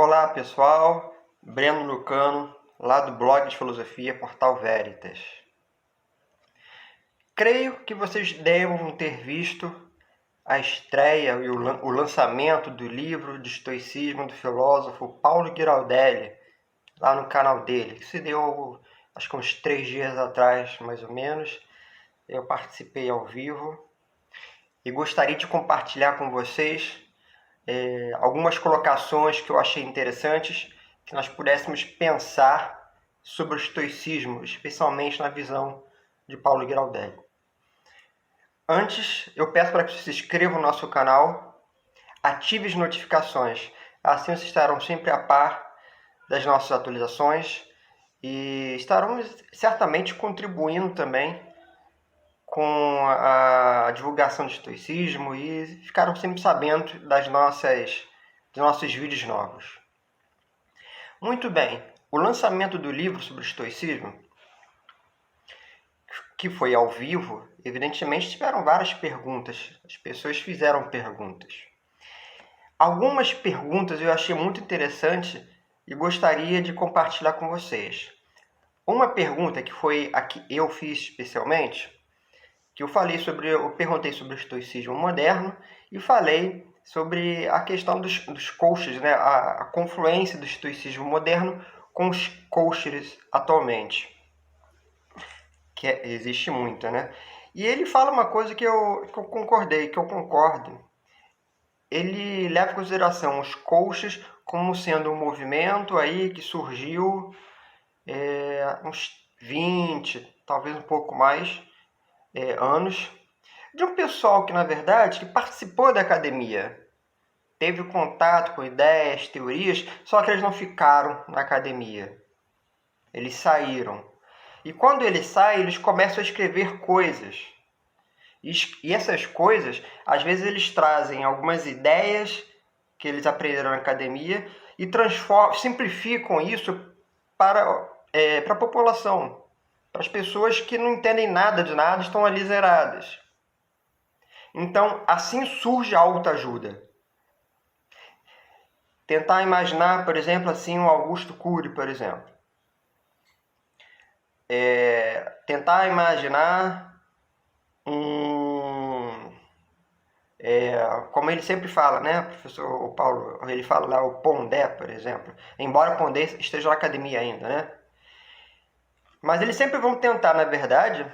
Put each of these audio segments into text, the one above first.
Olá pessoal, Breno Lucano, lá do blog de filosofia Portal Veritas. Creio que vocês devam ter visto a estreia e o lançamento do livro de estoicismo do filósofo Paulo Giraldelli, lá no canal dele, que se deu acho que uns 3 dias atrás, mais ou menos. Eu participei ao vivo e gostaria de compartilhar com vocês algumas colocações que eu achei interessantes, que nós pudéssemos pensar sobre o estoicismo, especialmente na visão de Paulo Giraldelli. Antes, eu peço para que você se inscreva no nosso canal, ative as notificações, assim vocês estarão sempre a par das nossas atualizações e estarão certamente contribuindo também com a divulgação do estoicismo e ficaram sempre sabendo dos nossos vídeos novos. Muito bem, o lançamento do livro sobre o estoicismo, que foi ao vivo, evidentemente tiveram várias perguntas, as pessoas fizeram perguntas. Algumas perguntas eu achei muito interessante e gostaria de compartilhar com vocês. Uma pergunta que foi a que eu fiz especialmente, que eu perguntei sobre o estoicismo moderno e falei sobre a questão dos coaches, né? a confluência do estoicismo moderno com os coaches atualmente, que existe muito, né? E ele fala uma coisa que eu concordo. Ele leva em consideração os coaches como sendo um movimento aí que surgiu uns 20, talvez um pouco mais, anos, de um pessoal que, na verdade, que participou da academia, teve contato com ideias, teorias, só que eles não ficaram na academia. Eles saíram. E quando eles saem, eles começam a escrever coisas. E essas coisas, às vezes eles trazem algumas ideias que eles aprenderam na academia e simplificam isso para a população, para as pessoas que não entendem nada de nada, estão ali zeradas. Então, assim surge a autoajuda. Tentar imaginar, por exemplo, assim, um Augusto Cury, por exemplo. Tentar imaginar como ele sempre fala, né, professor Paulo, ele fala lá o Pondé, por exemplo, embora Pondé esteja na academia ainda, né? Mas eles sempre vão tentar, na verdade,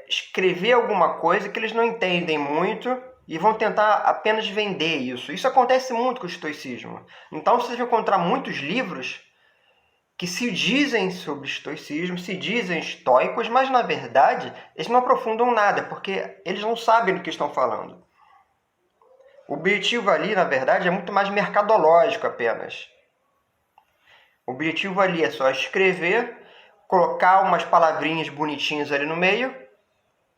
escrever alguma coisa que eles não entendem muito e vão tentar apenas vender isso. Isso acontece muito com o estoicismo. Então vocês vão encontrar muitos livros que se dizem sobre estoicismo, se dizem estoicos, mas na verdade eles não aprofundam nada, porque eles não sabem do que estão falando. O objetivo ali, na verdade, é muito mais mercadológico apenas. O objetivo ali é só escrever, colocar umas palavrinhas bonitinhas ali no meio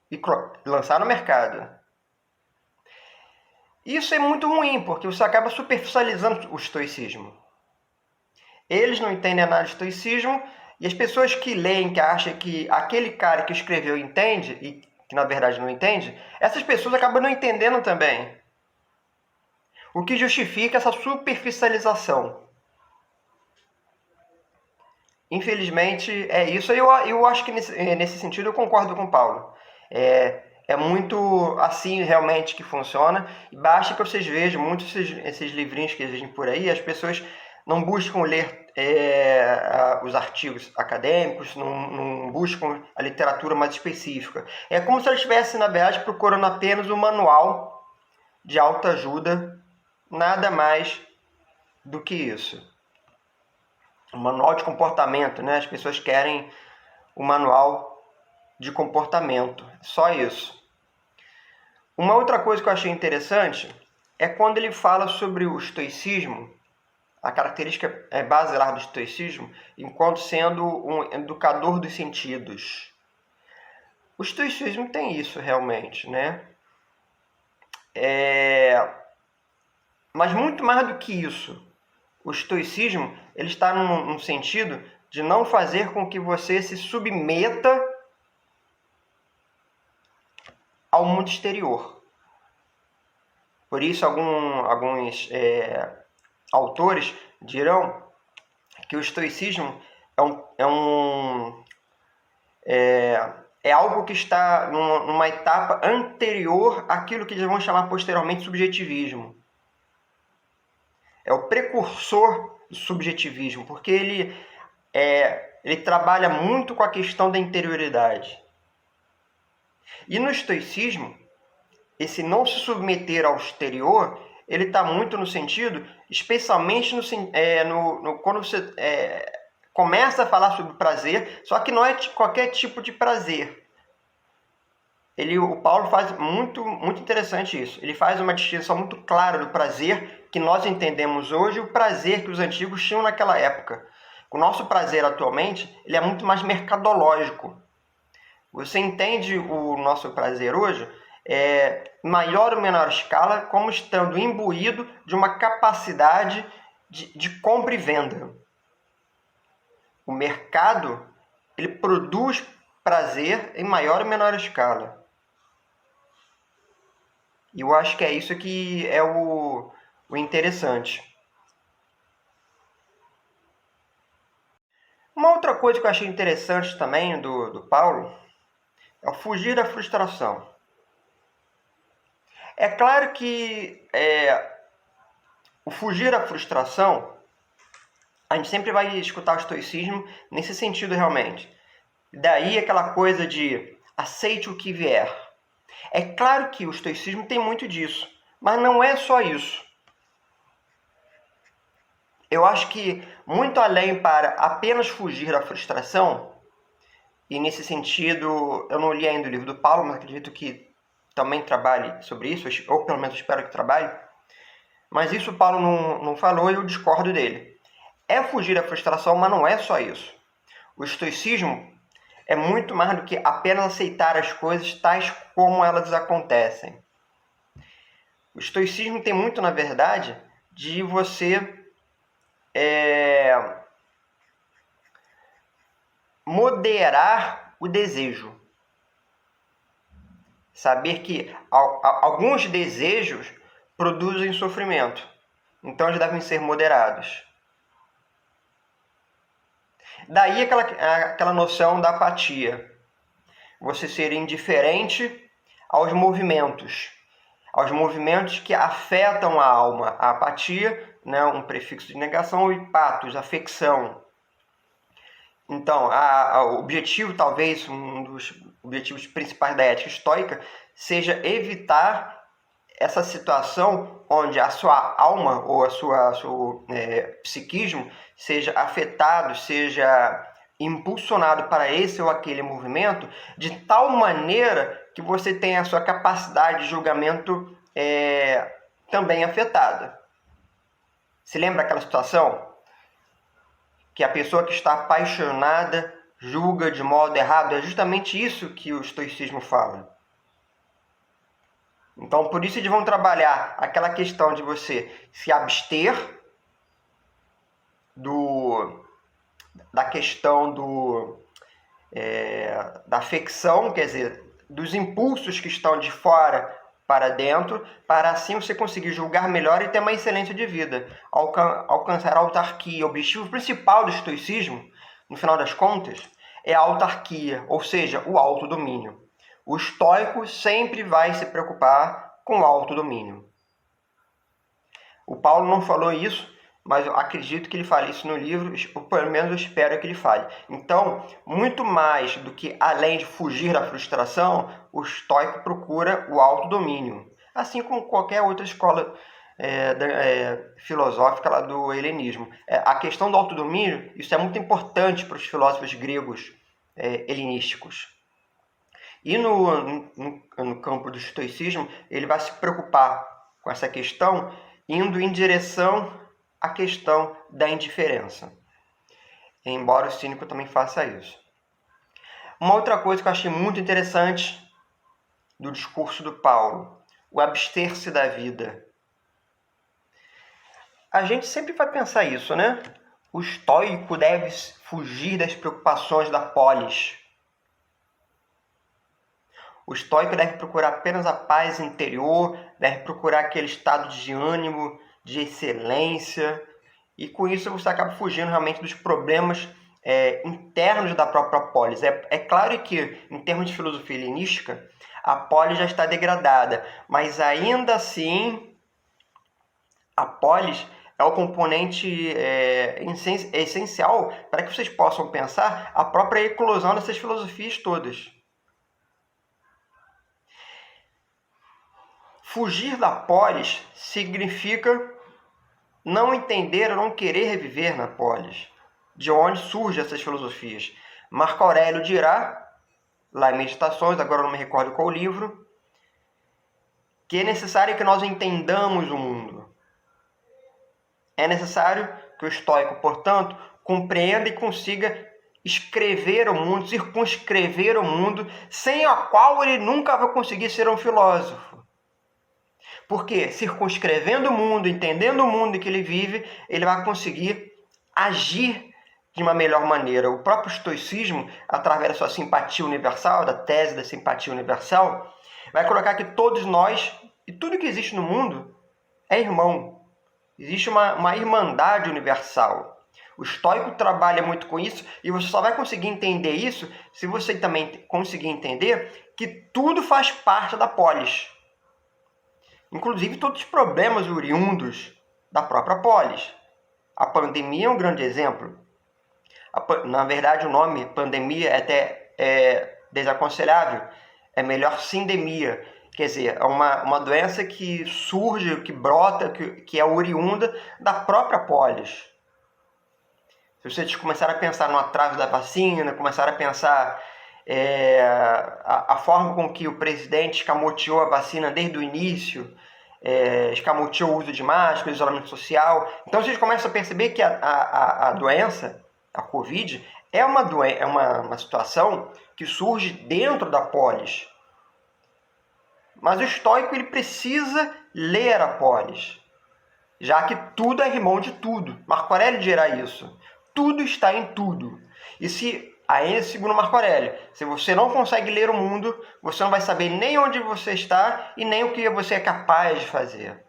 e lançar no mercado. Isso é muito ruim, porque você acaba superficializando o estoicismo. Eles não entendem nada de estoicismo, e as pessoas que leem, que acham que aquele cara que escreveu entende, e que na verdade não entende, essas pessoas acabam não entendendo também. O que justifica essa superficialização. Infelizmente, é isso. Eu acho que nesse sentido eu concordo com o Paulo. É muito assim realmente que funciona. E basta que vocês vejam muitos esses livrinhos que existem por aí, as pessoas não buscam ler os artigos acadêmicos, não buscam a literatura mais específica. É como se eles estivessem, na verdade, procurando apenas um manual de autoajuda, nada mais do que isso. Um manual de comportamento, né? As pessoas querem o manual de comportamento, só isso. Uma outra coisa que eu achei interessante é quando ele fala sobre o estoicismo, a característica basilar do estoicismo, enquanto sendo um educador dos sentidos. O estoicismo tem isso realmente, né? Mas muito mais do que isso, o estoicismo ele está num sentido de não fazer com que você se submeta ao mundo exterior. Por isso, alguns autores dirão que o estoicismo é algo que está numa etapa anterior àquilo que eles vão chamar posteriormente de subjetivismo. É o precursor do subjetivismo, porque ele trabalha muito com a questão da interioridade. E no estoicismo, esse não se submeter ao exterior, ele está muito no sentido, especialmente quando você começa a falar sobre prazer, só que não é qualquer tipo de prazer. O Paulo faz muito interessante isso. Ele faz uma distinção muito clara do prazer que nós entendemos hoje e o prazer que os antigos tinham naquela época. O nosso prazer atualmente ele é muito mais mercadológico. Você entende o nosso prazer hoje em maior ou menor escala como estando imbuído de uma capacidade de compra e venda. O mercado ele produz prazer em maior ou menor escala. E eu acho que é isso que é o interessante. Uma outra coisa que eu achei interessante também do Paulo é o fugir da frustração. É claro que o fugir da frustração, a gente sempre vai escutar o estoicismo nesse sentido realmente. Daí aquela coisa de aceite o que vier. É claro que o estoicismo tem muito disso, mas não é só isso. Eu acho que muito além para apenas fugir da frustração, e nesse sentido, eu não li ainda o livro do Paulo, mas acredito que também trabalhe sobre isso, ou pelo menos espero que trabalhe, mas isso o Paulo não falou e eu discordo dele. É fugir da frustração, mas não é só isso. O estoicismo é muito mais do que apenas aceitar as coisas tais como elas acontecem. O estoicismo tem muito, na verdade, de você moderar o desejo. Saber que alguns desejos produzem sofrimento. Então eles devem ser moderados. Daí aquela noção da apatia. Você ser indiferente aos movimentos que afetam a alma. A apatia, né, um prefixo de negação, e patos, afecção. Então, o objetivo, talvez, um dos objetivos principais da ética estoica, seja evitar essa situação onde a sua alma ou seu psiquismo seja afetado, seja impulsionado para esse ou aquele movimento, de tal maneira que você tenha a sua capacidade de julgamento também afetada. Se lembra aquela situação? Que a pessoa que está apaixonada julga de modo errado. É justamente isso que o estoicismo fala. Então, por isso eles vão trabalhar aquela questão de você se abster da questão da afecção, quer dizer, dos impulsos que estão de fora para dentro, para assim você conseguir julgar melhor e ter uma excelência de vida, alcançar a autarquia. O objetivo principal do estoicismo, no final das contas, é a autarquia, ou seja, o autodomínio. O estoico sempre vai se preocupar com o autodomínio. O Paulo não falou isso, mas eu acredito que ele fale isso no livro, ou pelo menos eu espero que ele fale. Então, muito mais do que além de fugir da frustração, o estoico procura o autodomínio, assim como qualquer outra escola filosófica lá do helenismo. A questão do autodomínio, isso é muito importante para os filósofos gregos helenísticos. E no campo do estoicismo, ele vai se preocupar com essa questão, indo em direção à questão da indiferença. Embora o cínico também faça isso. Uma outra coisa que eu achei muito interessante do discurso do Paulo, o abster-se da vida. A gente sempre vai pensar isso, né? O estoico deve fugir das preocupações da polis. O estoico deve procurar apenas a paz interior, deve procurar aquele estado de ânimo de excelência, e com isso você acaba fugindo realmente dos problemas internos da própria polis. É claro que, em termos de filosofia helenística, a polis já está degradada, mas ainda assim a polis é o componente essencial para que vocês possam pensar a própria eclosão dessas filosofias todas. Fugir da polis significa não entender ou não querer viver na polis, de onde surgem essas filosofias. Marco Aurélio dirá, lá em Meditações, agora não me recordo qual livro, que é necessário que nós entendamos o mundo. É necessário que o estoico, portanto, compreenda e consiga escrever o mundo, circunscrever o mundo, sem a qual ele nunca vai conseguir ser um filósofo. Porque circunscrevendo o mundo, entendendo o mundo em que ele vive, ele vai conseguir agir de uma melhor maneira. O próprio estoicismo, através da sua simpatia universal, da tese da simpatia universal, vai colocar que todos nós, e tudo que existe no mundo, é irmão. Existe uma irmandade universal. O estoico trabalha muito com isso, e você só vai conseguir entender isso se você também conseguir entender que tudo faz parte da polis. Inclusive todos os problemas oriundos da própria polis. A pandemia é um grande exemplo. Na verdade, o nome pandemia é até desaconselhável. É melhor sindemia. Quer dizer, é uma doença que surge, que brota, que é oriunda da própria polis. Se vocês começarem a pensar no atraso da vacina, começarem a pensar a forma com que o presidente escamoteou a vacina desde o início, escamoteou o uso de máscara, isolamento social. Então vocês começam a perceber que a doença, a Covid, é uma situação que surge dentro da polis. Mas o estoico ele precisa ler a polis, já que tudo é irmão de tudo. Marco Aurélio dirá isso. Tudo está em tudo. E ainda segundo Marco Aurélio, se você não consegue ler o mundo, você não vai saber nem onde você está e nem o que você é capaz de fazer.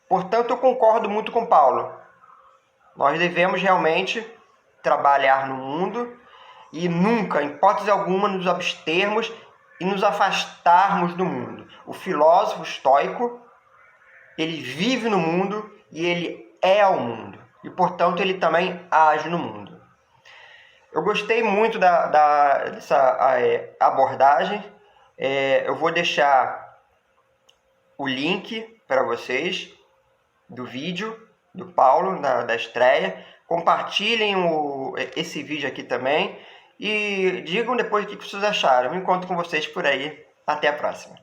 Portanto, eu concordo muito com Paulo. Nós devemos realmente trabalhar no mundo e nunca, em hipótese alguma, nos abstermos e nos afastarmos do mundo. O filósofo estoico, ele vive no mundo e ele é o mundo. E, portanto, ele também age no mundo. Eu gostei muito dessa abordagem. Eu vou deixar o link para vocês do vídeo do Paulo, da estreia. Compartilhem esse vídeo aqui também. E digam depois o que vocês acharam. Eu me encontro com vocês por aí. Até a próxima.